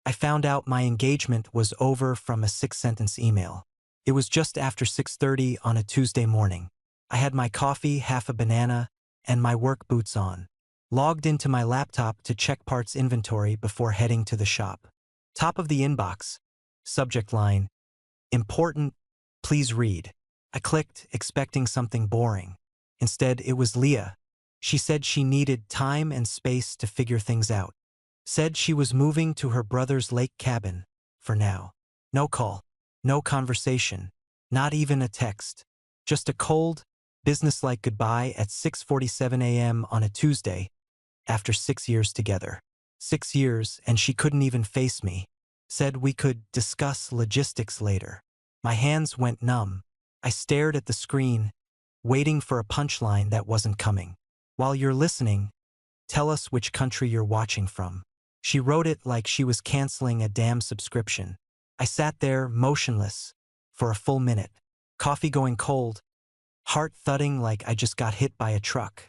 I found out my engagement was over from a 6-sentence email. It was just after 6:30 on a Tuesday morning. I had my coffee, half a banana, and my work boots on. Logged into my laptop to check parts inventory before heading to the shop. Top of the inbox. Subject line, important, please read. I clicked, expecting something boring. Instead, it was Leah. She said she needed time and space to figure things out. Said she was moving to her brother's lake cabin, for now. No call, no conversation, not even a text. Just a cold, businesslike goodbye at 6:47 a.m. on a Tuesday, after 6 years together. 6 years, and she couldn't even face me. Said we could discuss logistics later. My hands went numb. I stared at the screen, waiting for a punchline that wasn't coming. While you're listening, tell us which country you're watching from. She wrote it like she was canceling a damn subscription. I sat there, motionless, for a full minute. Coffee going cold, heart thudding like I just got hit by a truck.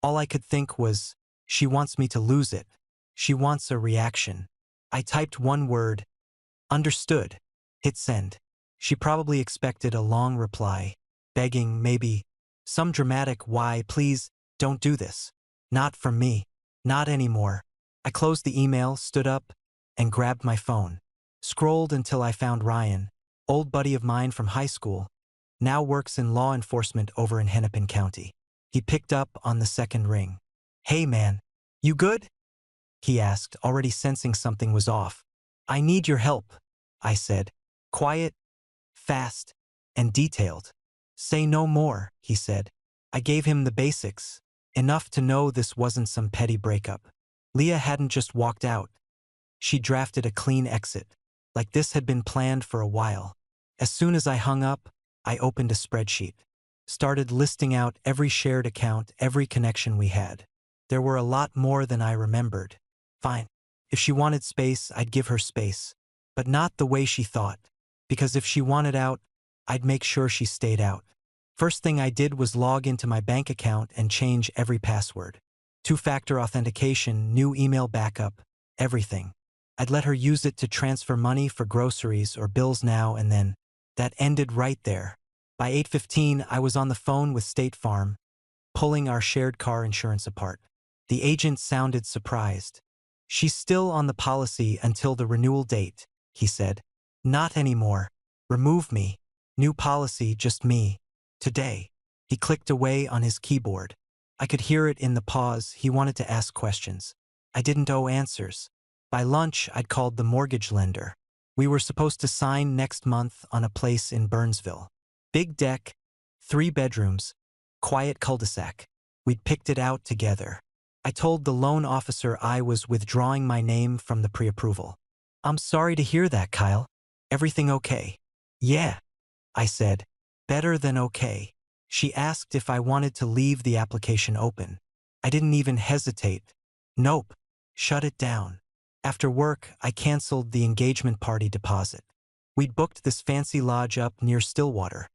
All I could think was, she wants me to lose it. She wants a reaction. I typed one word, understood, hit send. She probably expected a long reply, begging, maybe, some dramatic why, please, don't do this. Not for me. Not anymore. I closed the email, stood up, and grabbed my phone. Scrolled until I found Ryan, old buddy of mine from high school, now works in law enforcement over in Hennepin County. He picked up on the second ring. Hey man, you good? He asked, already sensing something was off. I need your help, I said. Quiet, fast, and detailed. Say no more, he said. I gave him the basics, enough to know this wasn't some petty breakup. Leah hadn't just walked out. She drafted a clean exit, like this had been planned for a while. As soon as I hung up, I opened a spreadsheet. Started listing out every shared account, every connection we had. There were a lot more than I remembered. Fine. If she wanted space, I'd give her space. But not the way she thought. Because if she wanted out, I'd make sure she stayed out. First thing I did was log into my bank account and change every password. 2-factor authentication, new email backup, everything. I'd let her use it to transfer money for groceries or bills now and then. That ended right there. By 8:15, I was on the phone with State Farm, pulling our shared car insurance apart. The agent sounded surprised. She's still on the policy until the renewal date, he said. Not anymore. Remove me. New policy, just me. Today. He clicked away on his keyboard. I could hear it in the pause. He wanted to ask questions. I didn't owe answers. By lunch, I'd called the mortgage lender. We were supposed to sign next month on a place in Burnsville. Big deck, 3 bedrooms, quiet cul-de-sac. We'd picked it out together. I told the loan officer I was withdrawing my name from the pre-approval. I'm sorry to hear that, Kyle. Everything okay? Yeah, I said. Better than okay. She asked if I wanted to leave the application open. I didn't even hesitate. Nope. Shut it down. After work, I canceled the engagement party deposit. We'd booked this fancy lodge up near Stillwater.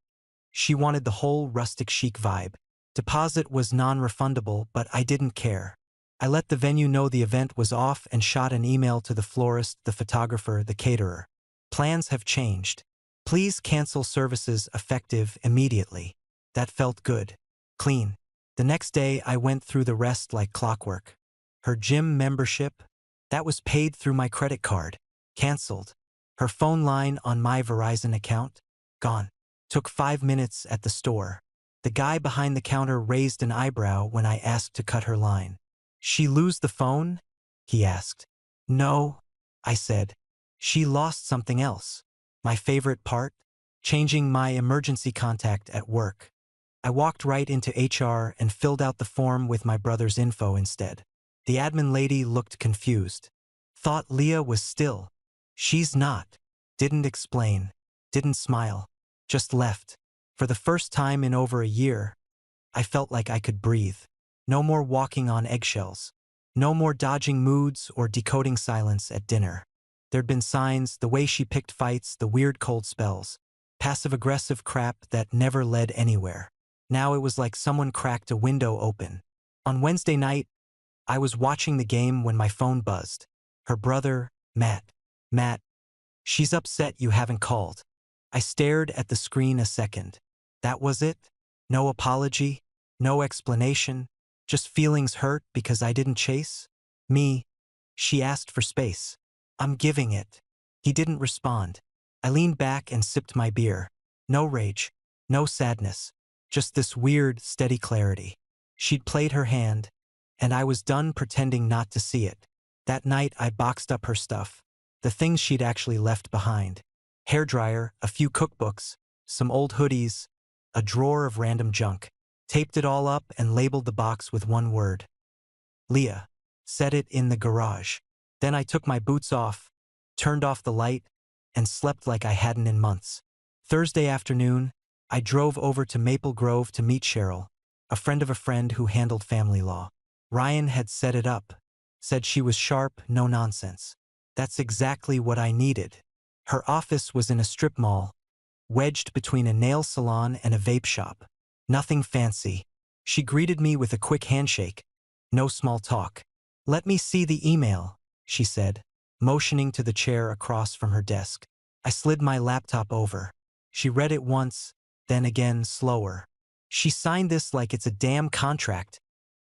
She wanted the whole rustic chic vibe. Deposit was non-refundable, but I didn't care. I let the venue know the event was off and shot an email to the florist, the photographer, the caterer. Plans have changed. Please cancel services effective immediately. That felt good. Clean. The next day, I went through the rest like clockwork. Her gym membership, that was paid through my credit card. Canceled. Her phone line on my Verizon account, gone. Took 5 minutes at the store. The guy behind the counter raised an eyebrow when I asked to cut her line. She lose the phone? He asked. No, I said. She lost something else. My favorite part? Changing my emergency contact at work. I walked right into HR and filled out the form with my brother's info instead. The admin lady looked confused. Thought Leah was still. She's not. Didn't explain. Didn't smile. Just left. For the first time in over a year, I felt like I could breathe. No more walking on eggshells. No more dodging moods or decoding silence at dinner. There'd been signs, the way she picked fights, the weird cold spells. Passive-aggressive crap that never led anywhere. Now it was like someone cracked a window open. On Wednesday night, I was watching the game when my phone buzzed. Her brother, Matt. Matt, she's upset you haven't called. I stared at the screen a second. That was it? No apology? No explanation? Just feelings hurt because I didn't chase? Me? She asked for space. I'm giving it. He didn't respond. I leaned back and sipped my beer. No rage. No sadness. Just this weird, steady clarity. She'd played her hand, and I was done pretending not to see it. That night I boxed up her stuff. The things she'd actually left behind. Hairdryer, a few cookbooks, some old hoodies, a drawer of random junk. Taped it all up and labeled the box with one word. Leah. Set it in the garage. Then I took my boots off, turned off the light, and slept like I hadn't in months. Thursday afternoon, I drove over to Maple Grove to meet Cheryl, a friend of a friend who handled family law. Ryan had set it up, said she was sharp, no nonsense. That's exactly what I needed. Her office was in a strip mall, wedged between a nail salon and a vape shop. Nothing fancy. She greeted me with a quick handshake. No small talk. Let me see the email, she said, motioning to the chair across from her desk. I slid my laptop over. She read it once, then again slower. She signed this like it's a damn contract,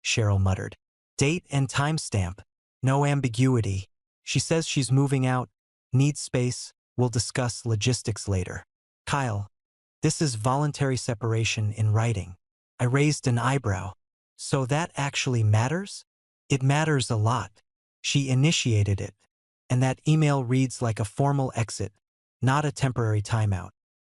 Cheryl muttered. Date and timestamp. No ambiguity. She says she's moving out, needs space, we'll discuss logistics later. Kyle, this is voluntary separation in writing. I raised an eyebrow. So that actually matters? It matters a lot. She initiated it. And that email reads like a formal exit, not a temporary timeout.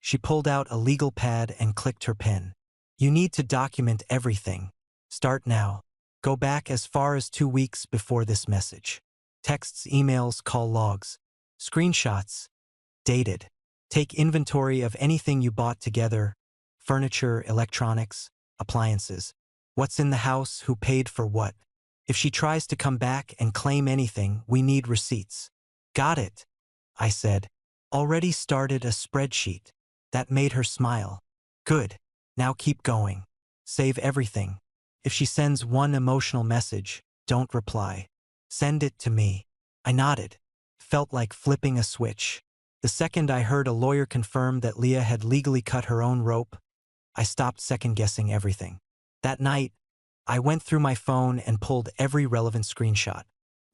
She pulled out a legal pad and clicked her pen. You need to document everything. Start now. Go back as far as 2 weeks before this message. Texts, emails, call logs. Screenshots. Dated. Take inventory of anything you bought together. Furniture, electronics, appliances. What's in the house, who paid for what. If she tries to come back and claim anything, we need receipts. Got it, I said. Already started a spreadsheet. That made her smile. Good. Now keep going. Save everything. If she sends one emotional message, don't reply. Send it to me. I nodded. Felt like flipping a switch. The second I heard a lawyer confirm that Leah had legally cut her own rope, I stopped second-guessing everything. That night, I went through my phone and pulled every relevant screenshot.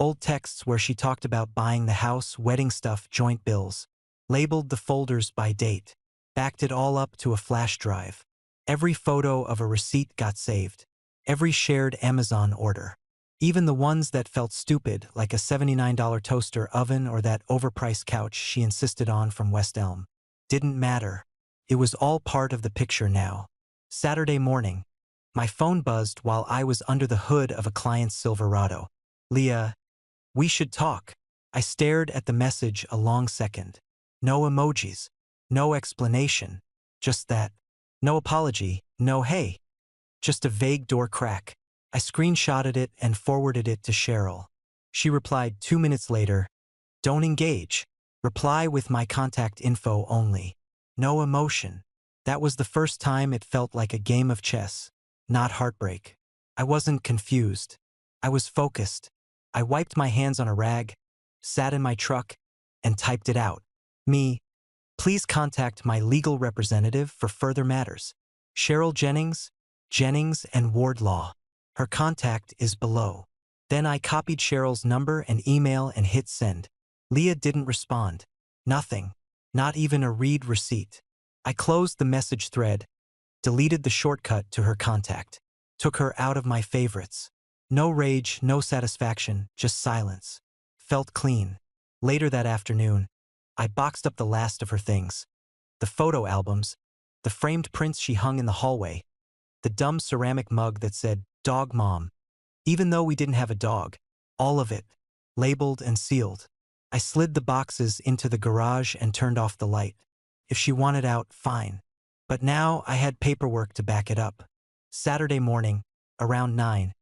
Old texts where she talked about buying the house, wedding stuff, joint bills. Labeled the folders by date. Backed it all up to a flash drive. Every photo of a receipt got saved. Every shared Amazon order. Even the ones that felt stupid, like a $79 toaster oven or that overpriced couch she insisted on from West Elm. Didn't matter. It was all part of the picture now. Saturday morning, my phone buzzed while I was under the hood of a client's Silverado. Leah, we should talk. I stared at the message a long second. No emojis. No explanation. Just that. No apology. No hey. Just a vague door crack. I screenshotted it and forwarded it to Cheryl. She replied 2 minutes later, don't engage. Reply with my contact info only. No emotion. That was the first time it felt like a game of chess, not heartbreak. I wasn't confused. I was focused. I wiped my hands on a rag, sat in my truck, and typed it out. Me, please contact my legal representative for further matters. Cheryl Jennings, Jennings and Wardlaw. Her contact is below. Then I copied Cheryl's number and email and hit send. Leah didn't respond. Nothing. Not even a read receipt. I closed the message thread, deleted the shortcut to her contact, took her out of my favorites. No rage, no satisfaction, just silence. Felt clean. Later that afternoon, I boxed up the last of her things. The photo albums, the framed prints she hung in the hallway, the dumb ceramic mug that said, Dog Mom. Even though we didn't have a dog, all of it, labeled and sealed. I slid the boxes into the garage and turned off the light. If she wanted out, fine. But now I had paperwork to back it up. Saturday morning, around 9,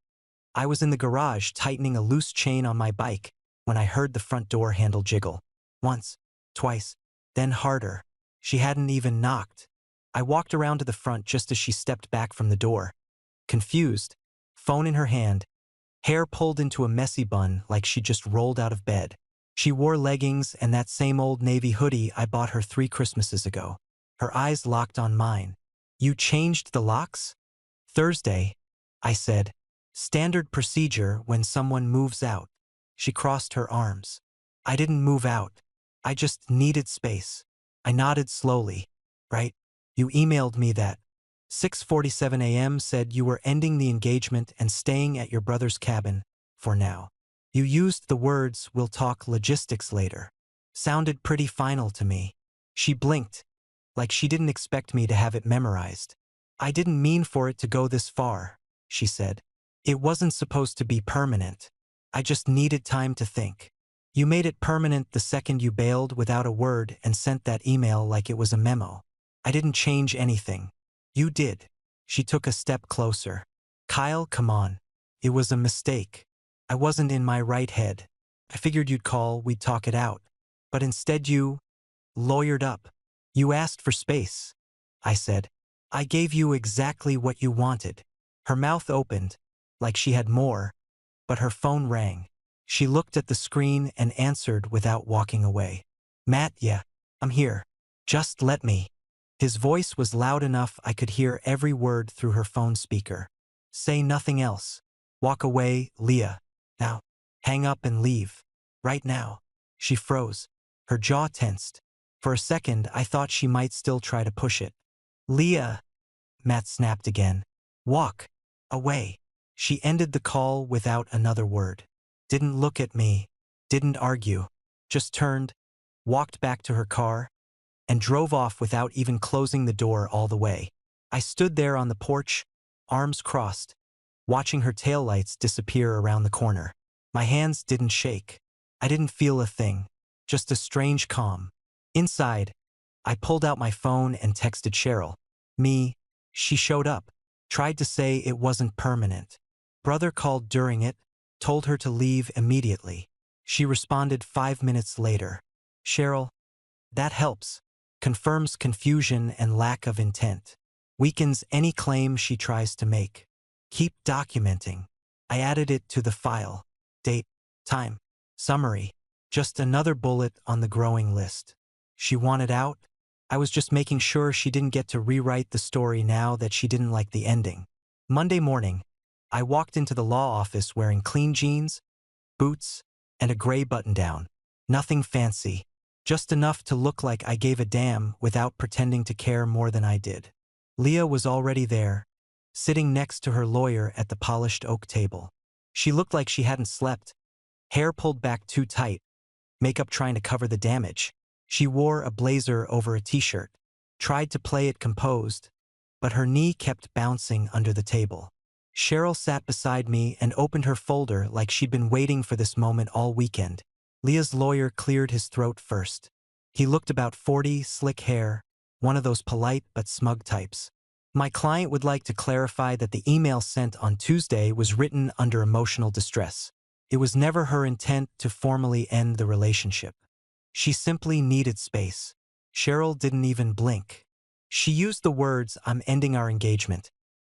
I was in the garage tightening a loose chain on my bike when I heard the front door handle jiggle. Once, twice, then harder. She hadn't even knocked. I walked around to the front just as she stepped back from the door. Confused, phone in her hand, hair pulled into a messy bun like she just rolled out of bed. She wore leggings and that same old navy hoodie I bought her 3 Christmases ago. Her eyes locked on mine. You changed the locks? Thursday, I said. Standard procedure when someone moves out. She crossed her arms. I didn't move out. I just needed space. I nodded slowly. Right? You emailed me that. 6:47 a.m. said you were ending the engagement and staying at your brother's cabin, for now. You used the words, "We'll talk logistics later." Sounded pretty final to me. She blinked, like she didn't expect me to have it memorized. I didn't mean for it to go this far, she said. It wasn't supposed to be permanent. I just needed time to think. You made it permanent the second you bailed without a word and sent that email like it was a memo. I didn't change anything. You did. She took a step closer. Kyle, come on. It was a mistake. I wasn't in my right head. I figured you'd call, we'd talk it out. But instead you lawyered up. You asked for space, I said. I gave you exactly what you wanted. Her mouth opened, like she had more, but her phone rang. She looked at the screen and answered without walking away. Matt, yeah, I'm here. Just let me. His voice was loud enough I could hear every word through her phone speaker. Say nothing else. Walk away, Leah. Now. Hang up and leave. Right now. She froze. Her jaw tensed. For a second, I thought she might still try to push it. Leah, Matt snapped again. Walk. Away. She ended the call without another word. Didn't look at me. Didn't argue. Just turned, walked back to her car, and drove off without even closing the door all the way. I stood there on the porch, arms crossed, watching her taillights disappear around the corner. My hands didn't shake. I didn't feel a thing, just a strange calm. Inside, I pulled out my phone and texted Cheryl. She showed up, tried to say it wasn't permanent. Brother called during it, told her to leave immediately. She responded 5 minutes later. Cheryl, that helps. Confirms confusion and lack of intent. Weakens any claim she tries to make. Keep documenting. I added it to the file. Date, time, summary. Just another bullet on the growing list. She wanted out? I was just making sure she didn't get to rewrite the story now that she didn't like the ending. Monday morning, I walked into the law office wearing clean jeans, boots, and a gray button-down. Nothing fancy. Just enough to look like I gave a damn without pretending to care more than I did. Leah was already there, sitting next to her lawyer at the polished oak table. She looked like she hadn't slept, hair pulled back too tight, makeup trying to cover the damage. She wore a blazer over a t-shirt, tried to play it composed, but her knee kept bouncing under the table. Cheryl sat beside me and opened her folder like she'd been waiting for this moment all weekend. Leah's lawyer cleared his throat first. He looked about 40, slick hair, one of those polite but smug types. My client would like to clarify that the email sent on Tuesday was written under emotional distress. It was never her intent to formally end the relationship. She simply needed space. Cheryl didn't even blink. She used the words, "I'm ending our engagement,"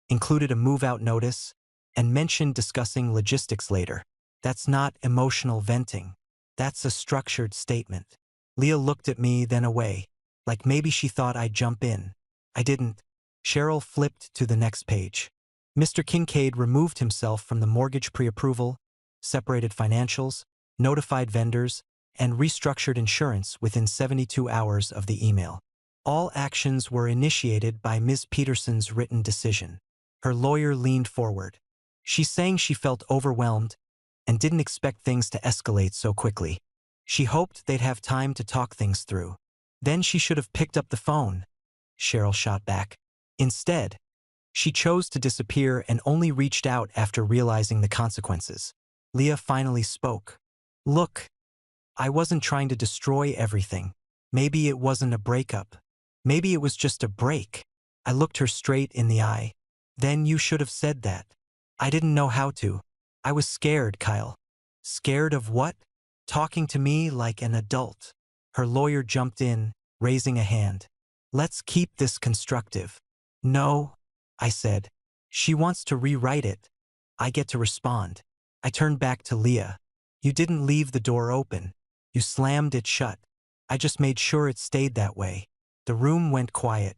included a move-out notice, and mentioned discussing logistics later. That's not emotional venting. That's a structured statement. Leah looked at me, then away, like maybe she thought I'd jump in. I didn't. Cheryl flipped to the next page. Mr. Kincaid removed himself from the mortgage pre-approval, separated financials, notified vendors, and restructured insurance within 72 hours of the email. All actions were initiated by Ms. Peterson's written decision. Her lawyer leaned forward. She's saying she felt overwhelmed and didn't expect things to escalate so quickly. She hoped they'd have time to talk things through. Then she should have picked up the phone, Cheryl shot back. Instead, she chose to disappear and only reached out after realizing the consequences. Leah finally spoke. Look, I wasn't trying to destroy everything. Maybe it wasn't a breakup. Maybe it was just a break. I looked her straight in the eye. Then you should have said that. I didn't know how to. I was scared, Kyle. Scared of what? Talking to me like an adult. Her lawyer jumped in, raising a hand. Let's keep this constructive. No, I said. She wants to rewrite it. I get to respond. I turned back to Leah. You didn't leave the door open. You slammed it shut. I just made sure it stayed that way. The room went quiet.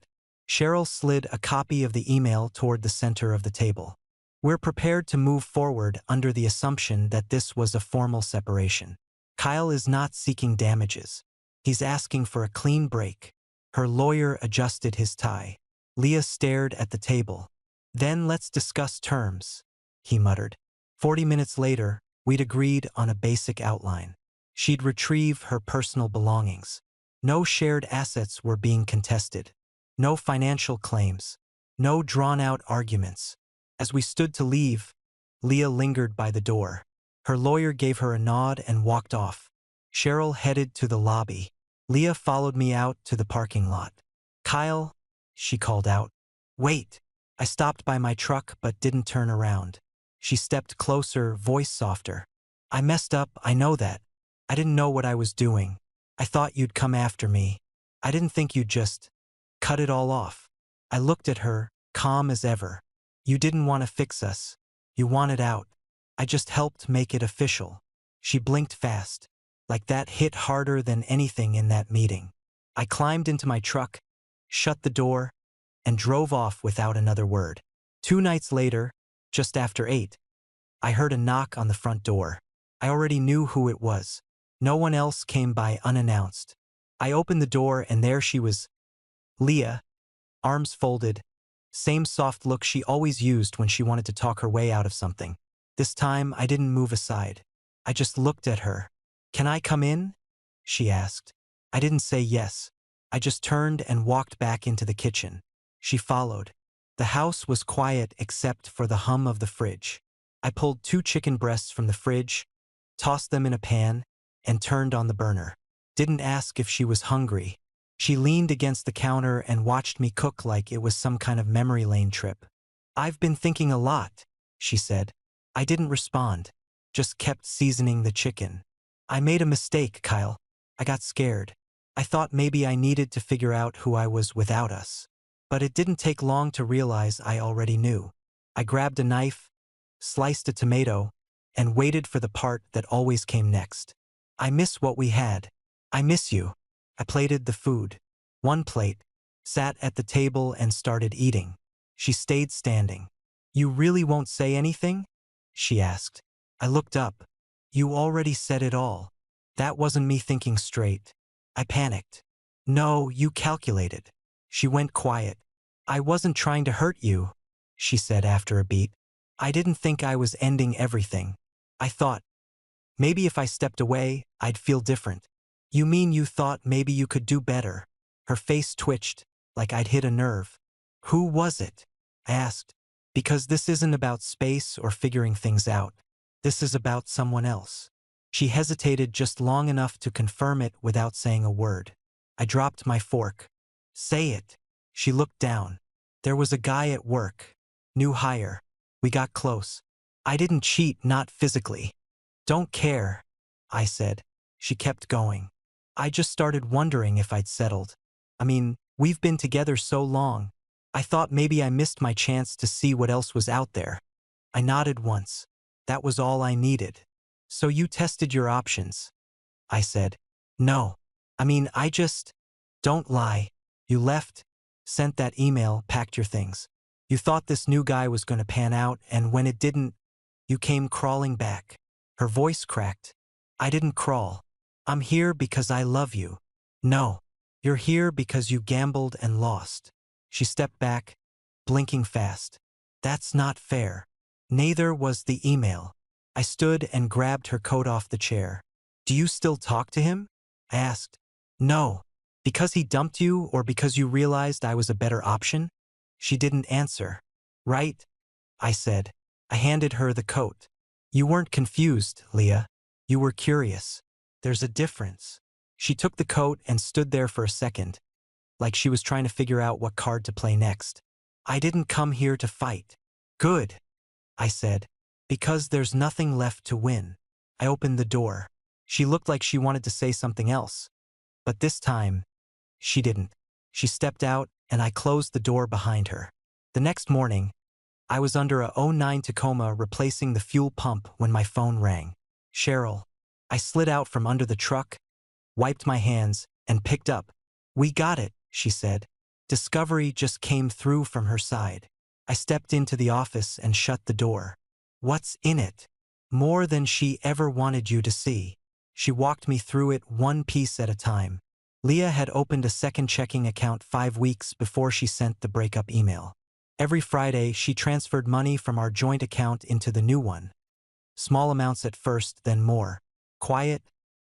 Cheryl slid a copy of the email toward the center of the table. We're prepared to move forward under the assumption that this was a formal separation. Kyle is not seeking damages. He's asking for a clean break. Her lawyer adjusted his tie. Leah stared at the table. Then let's discuss terms, he muttered. 40 minutes later, we'd agreed on a basic outline. She'd retrieve her personal belongings. No shared assets were being contested. No financial claims. No drawn-out arguments. As we stood to leave, Leah lingered by the door. Her lawyer gave her a nod and walked off. Cheryl headed to the lobby. Leah followed me out to the parking lot. Kyle, she called out. Wait. I stopped by my truck but didn't turn around. She stepped closer, voice softer. I messed up, I know that. I didn't know what I was doing. I thought you'd come after me. I didn't think you'd just cut it all off. I looked at her, calm as ever. You didn't want to fix us. You wanted out. I just helped make it official. She blinked fast. Like that hit harder than anything in that meeting. I climbed into my truck, shut the door, and drove off without another word. 2 nights later, just after 8, I heard a knock on the front door. I already knew who it was. No one else came by unannounced. I opened the door and there she was. Leah, arms folded, same soft look she always used when she wanted to talk her way out of something. This time I didn't move aside. I just looked at her. Can I come in? She asked. I didn't say yes. I just turned and walked back into the kitchen. She followed. The house was quiet except for the hum of the fridge. I pulled 2 chicken breasts from the fridge, tossed them in a pan, and turned on the burner. Didn't ask if she was hungry. She leaned against the counter and watched me cook like it was some kind of memory lane trip. I've been thinking a lot, she said. I didn't respond, just kept seasoning the chicken. I made a mistake, Kyle. I got scared. I thought maybe I needed to figure out who I was without us. But it didn't take long to realize I already knew. I grabbed a knife, sliced a tomato, and waited for the part that always came next. I miss what we had. I miss you. I plated the food. 1 plate, sat at the table and started eating. She stayed standing. You really won't say anything? She asked. I looked up. You already said it all. That wasn't me thinking straight. I panicked. No, you calculated. She went quiet. I wasn't trying to hurt you, she said after a beat. I didn't think I was ending everything. I thought, maybe if I stepped away, I'd feel different. You mean you thought maybe you could do better? Her face twitched, like I'd hit a nerve. Who was it? I asked. Because this isn't about space or figuring things out. This is about someone else. She hesitated just long enough to confirm it without saying a word. I dropped my fork. Say it. She looked down. There was a guy at work. New hire. We got close. I didn't cheat, not physically. Don't care, I said. She kept going. I just started wondering if I'd settled. I mean, we've been together so long. I thought maybe I missed my chance to see what else was out there. I nodded once. That was all I needed. So you tested your options, I said. No. I mean, I just... Don't lie. You left, sent that email, packed your things. You thought this new guy was going to pan out, and when it didn't, you came crawling back. Her voice cracked. I didn't crawl. I'm here because I love you. No. You're here because you gambled and lost. She stepped back, blinking fast. That's not fair. Neither was the email. I stood and grabbed her coat off the chair. Do you still talk to him? I asked. No. Because he dumped you or because you realized I was a better option? She didn't answer. Right? I said. I handed her the coat. You weren't confused, Leah. You were curious. There's a difference. She took the coat and stood there for a second, like she was trying to figure out what card to play next. I didn't come here to fight. Good, I said, because there's nothing left to win. I opened the door. She looked like she wanted to say something else, but this time, she didn't. She stepped out and I closed the door behind her. The next morning, I was under a '09 Tacoma replacing the fuel pump when my phone rang. Cheryl. I slid out from under the truck wiped my hands, and picked up. "We got it," she said. Discovery just came through from her side. I stepped into the office and shut the door. "What's in it?" "More than she ever wanted you to see." She walked me through it one piece at a time. Leah had opened a second checking account 5 weeks before she sent the breakup email. Every Friday, she transferred money from our joint account into the new one. Small amounts at first, then more. Quiet,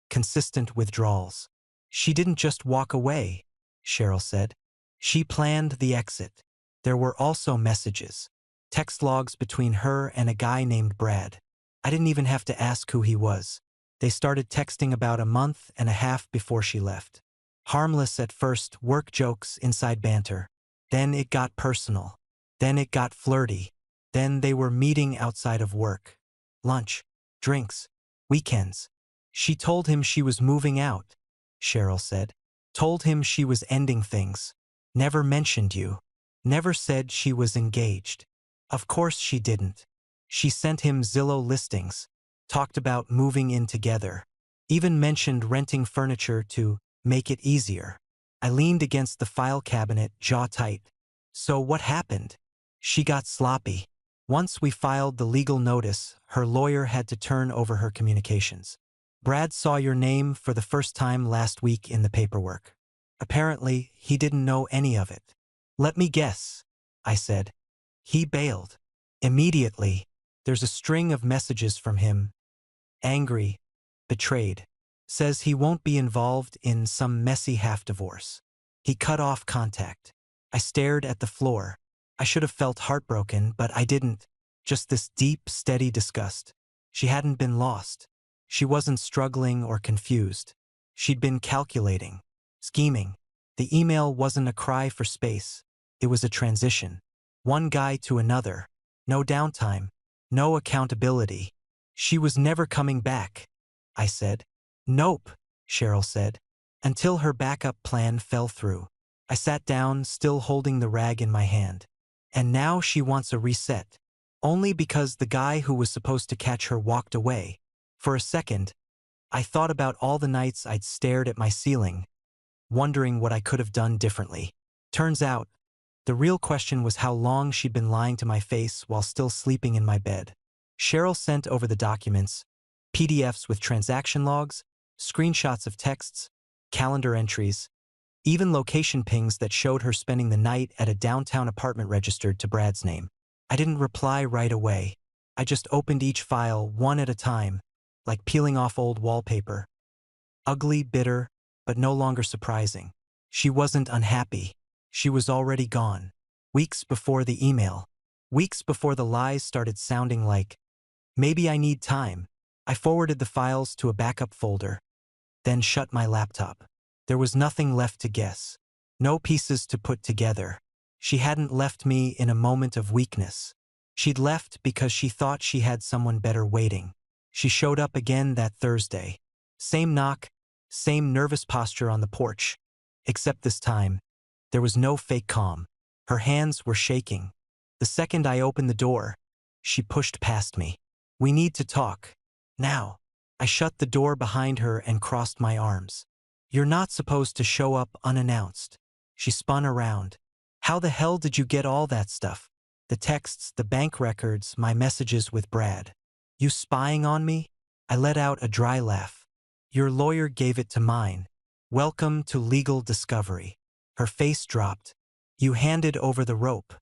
consistent withdrawals. "She didn't just walk away," Cheryl said. "She planned the exit." There were also messages. Text logs between her and a guy named Brad. I didn't even have to ask who he was. They started texting about a month and a half before she left. Harmless at first, work jokes, inside banter. Then it got personal. Then it got flirty. Then they were meeting outside of work. Lunch, drinks, weekends. "She told him she was moving out," Cheryl said. "Told him she was ending things. Never mentioned you. Never said she was engaged." Of course she didn't. She sent him Zillow listings. Talked about moving in together. Even mentioned renting furniture to make it easier. I leaned against the file cabinet, jaw tight. "So what happened?" "She got sloppy. Once we filed the legal notice, her lawyer had to turn over her communications. Brad saw your name for the first time last week in the paperwork. Apparently, he didn't know any of it." "Let me guess," I said. "He bailed." Immediately, there's a string of messages from him. Angry, betrayed. Says he won't be involved in some messy half-divorce. He cut off contact. I stared at the floor. I should have felt heartbroken, but I didn't. Just this deep, steady disgust. She hadn't been lost. She wasn't struggling or confused. She'd been calculating, scheming. The email wasn't a cry for space. It was a transition. One guy to another. No downtime. No accountability. "She was never coming back," I said. "Nope," Cheryl said. "Until her backup plan fell through." I sat down, still holding the rag in my hand. "And now she wants a reset." Only because the guy who was supposed to catch her walked away. For a second, I thought about all the nights I'd stared at my ceiling, wondering what I could have done differently. Turns out, the real question was how long she'd been lying to my face while still sleeping in my bed. Cheryl sent over the documents, PDFs with transaction logs, screenshots of texts, calendar entries, even location pings that showed her spending the night at a downtown apartment registered to Brad's name. I didn't reply right away. I just opened each file one at a time, like peeling off old wallpaper. Ugly, bitter, but no longer surprising. She wasn't unhappy. She was already gone. Weeks before the email. Weeks before the lies started sounding like, "Maybe I need time." I forwarded the files to a backup folder, then shut my laptop. There was nothing left to guess. No pieces to put together. She hadn't left me in a moment of weakness. She'd left because she thought she had someone better waiting. She showed up again that Thursday. Same knock, same nervous posture on the porch. Except this time, there was no fake calm. Her hands were shaking. The second I opened the door, she pushed past me. "We need to talk. Now." I shut the door behind her and crossed my arms. "You're not supposed to show up unannounced." She spun around. "How the hell did you get all that stuff? The texts, the bank records, my messages with Brad. You spying on me?" I let out a dry laugh. "Your lawyer gave it to mine. Welcome to legal discovery." Her face dropped. "You handed over the rope."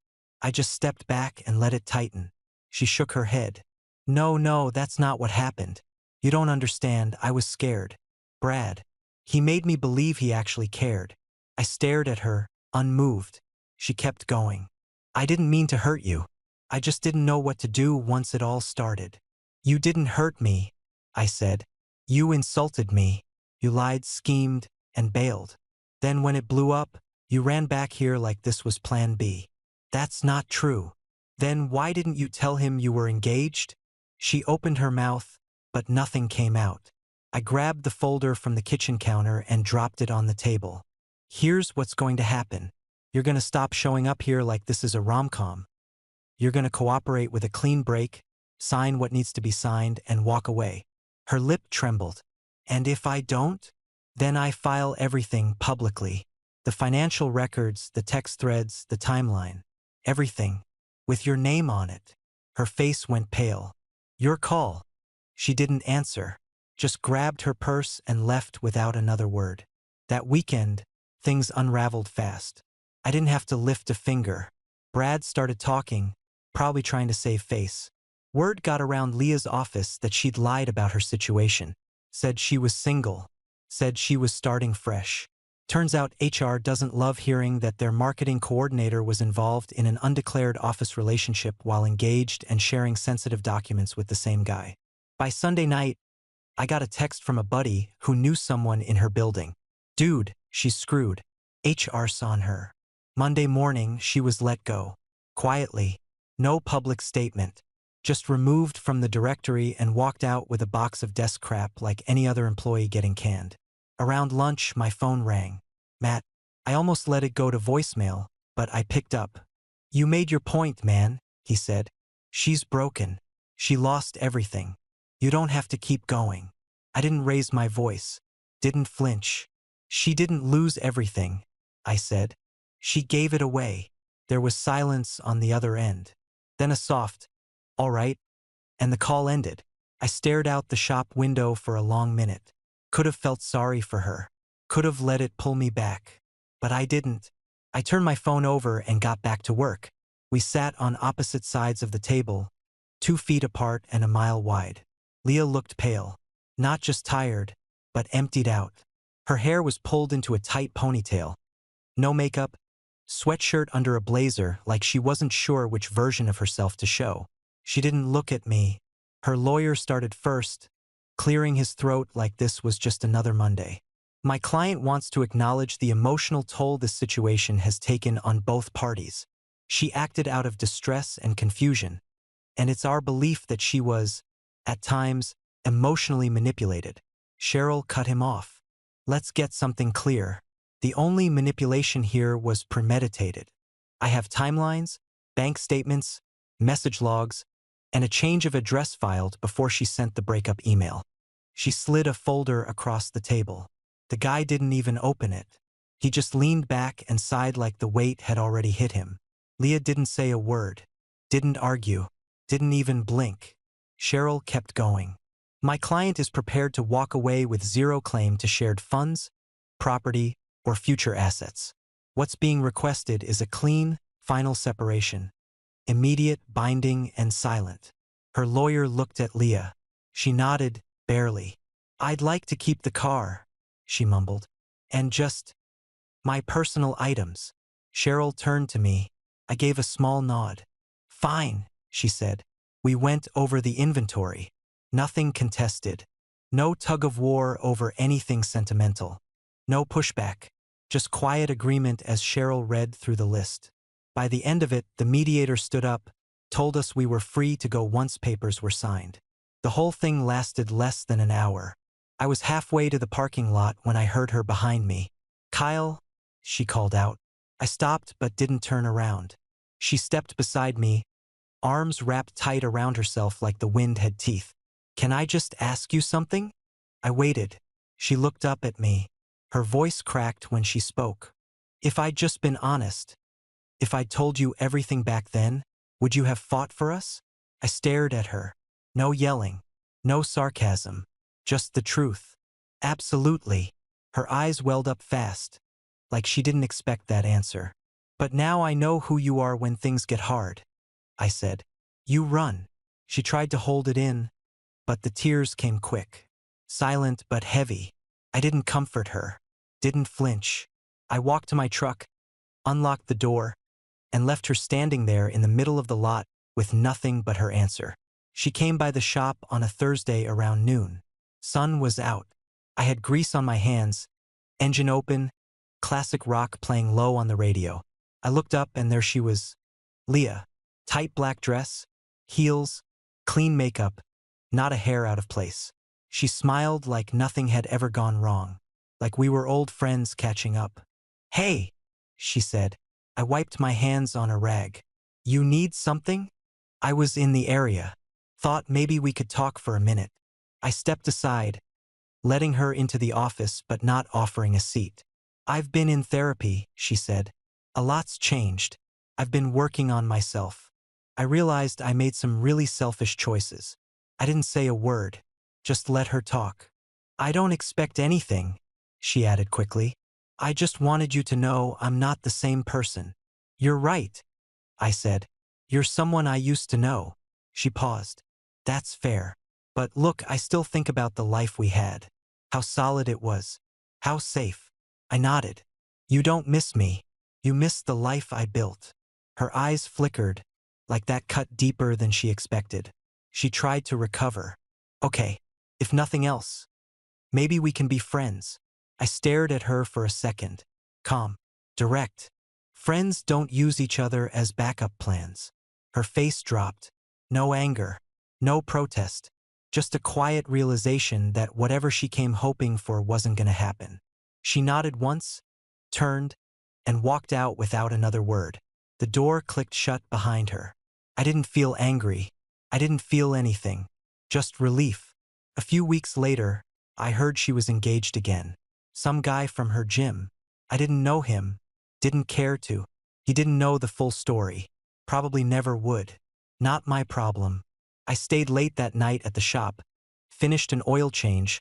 I just stepped back and let it tighten. She shook her head. No, that's not what happened. You don't understand, I was scared. Brad. He made me believe he actually cared." I stared at her, unmoved. She kept going. "I didn't mean to hurt you. I just didn't know what to do once it all started." "You didn't hurt me," I said. "You insulted me. You lied, schemed, and bailed. Then when it blew up, you ran back here like this was plan B." "That's not true." "Then why didn't you tell him you were engaged?" She opened her mouth, but nothing came out. I grabbed the folder from the kitchen counter and dropped it on the table. "Here's what's going to happen. You're going to stop showing up here like this is a rom-com. You're going to cooperate with a clean break, sign what needs to be signed, and walk away." Her lip trembled. "And if I don't?" Then I file everything publicly. The financial records, the text threads, the timeline. Everything. With your name on it. Her face went pale. Your call. She didn't answer. Just grabbed her purse and left without another word. That weekend, things unraveled fast. I didn't have to lift a finger. Brad started talking, probably trying to save face. Word got around Leah's office that she'd lied about her situation. Said she was single. Said she was starting fresh. Turns out HR doesn't love hearing that their marketing coordinator was involved in an undeclared office relationship while engaged and sharing sensitive documents with the same guy. By Sunday night, I got a text from a buddy who knew someone in her building. Dude, she's screwed. HR's on her. Monday morning, she was let go. Quietly. No public statement. Just removed from the directory and walked out with a box of desk crap like any other employee getting canned. Around lunch, my phone rang. Matt, I almost let it go to voicemail, but I picked up. You made your point, man, he said. She's broken. She lost everything. You don't have to keep going. I didn't raise my voice. Didn't flinch. She didn't lose everything, I said. She gave it away. There was silence on the other end. Then a soft, all right, and the call ended. I stared out the shop window for a long minute. Could have felt sorry for her. Could have let it pull me back. But I didn't. I turned my phone over and got back to work. We sat on opposite sides of the table, 2 feet apart and a mile wide. Leah looked pale. Not just tired, but emptied out. Her hair was pulled into a tight ponytail. No makeup, sweatshirt under a blazer like she wasn't sure which version of herself to show. She didn't look at me. Her lawyer started first, clearing his throat like this was just another Monday. My client wants to acknowledge the emotional toll this situation has taken on both parties. She acted out of distress and confusion, and it's our belief that she was, at times, emotionally manipulated. Cheryl cut him off. Let's get something clear. The only manipulation here was premeditated. I have timelines, bank statements, message logs, and a change of address filed before she sent the breakup email. She slid a folder across the table. The guy didn't even open it. He just leaned back and sighed like the weight had already hit him. Leah didn't say a word, didn't argue, didn't even blink. Cheryl kept going. My client is prepared to walk away with zero claim to shared funds, property, or future assets. What's being requested is a clean, final separation. Immediate, binding, and silent. Her lawyer looked at Leah. She nodded, barely. I'd like to keep the car, she mumbled. And just my personal items. Cheryl turned to me. I gave a small nod. Fine, she said. We went over the inventory. Nothing contested. No tug of war over anything sentimental. No pushback. Just quiet agreement as Cheryl read through the list. By the end of it, the mediator stood up, told us we were free to go once papers were signed. The whole thing lasted less than an hour. I was halfway to the parking lot when I heard her behind me. Kyle, she called out. I stopped but didn't turn around. She stepped beside me, arms wrapped tight around herself like the wind had teeth. Can I just ask you something? I waited. She looked up at me. Her voice cracked when she spoke. If I'd just been honest, if I'd told you everything back then, would you have fought for us? I stared at her. No yelling, no sarcasm, just the truth. Absolutely. Her eyes welled up fast, like she didn't expect that answer. But now I know who you are when things get hard, I said. You run. She tried to hold it in, but the tears came quick. Silent but heavy. I didn't comfort her, didn't flinch. I walked to my truck, unlocked the door, and left her standing there in the middle of the lot with nothing but her answer. She came by the shop on a Thursday around noon. Sun was out. I had grease on my hands, engine open, classic rock playing low on the radio. I looked up and there she was. Leah. Tight black dress, heels, clean makeup, not a hair out of place. She smiled like nothing had ever gone wrong, like we were old friends catching up. Hey, she said. I wiped my hands on a rag. You need something? I was in the area. Thought maybe we could talk for a minute. I stepped aside, letting her into the office but not offering a seat. "I've been in therapy," she said. "A lot's changed. I've been working on myself. I realized I made some really selfish choices." I didn't say a word, just let her talk. "I don't expect anything," she added quickly. "I just wanted you to know I'm not the same person." "You're right," I said. "You're someone I used to know." She paused. "That's fair. But look, I still think about the life we had. How solid it was. How safe." I nodded. "You don't miss me. You miss the life I built." Her eyes flickered, like that cut deeper than she expected. She tried to recover. "Okay, if nothing else, maybe we can be friends." I stared at her for a second. Calm. Direct. "Friends don't use each other as backup plans." Her face dropped. No anger. No protest. Just a quiet realization that whatever she came hoping for wasn't gonna happen. She nodded once, turned, and walked out without another word. The door clicked shut behind her. I didn't feel angry. I didn't feel anything. Just relief. A few weeks later, I heard she was engaged again. Some guy from her gym. I didn't know him. Didn't care to. He didn't know the full story. Probably never would. Not my problem. I stayed late that night at the shop, finished an oil change,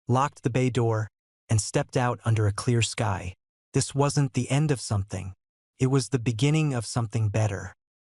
locked the bay door, and stepped out under a clear sky. This wasn't the end of something. It was the beginning of something better.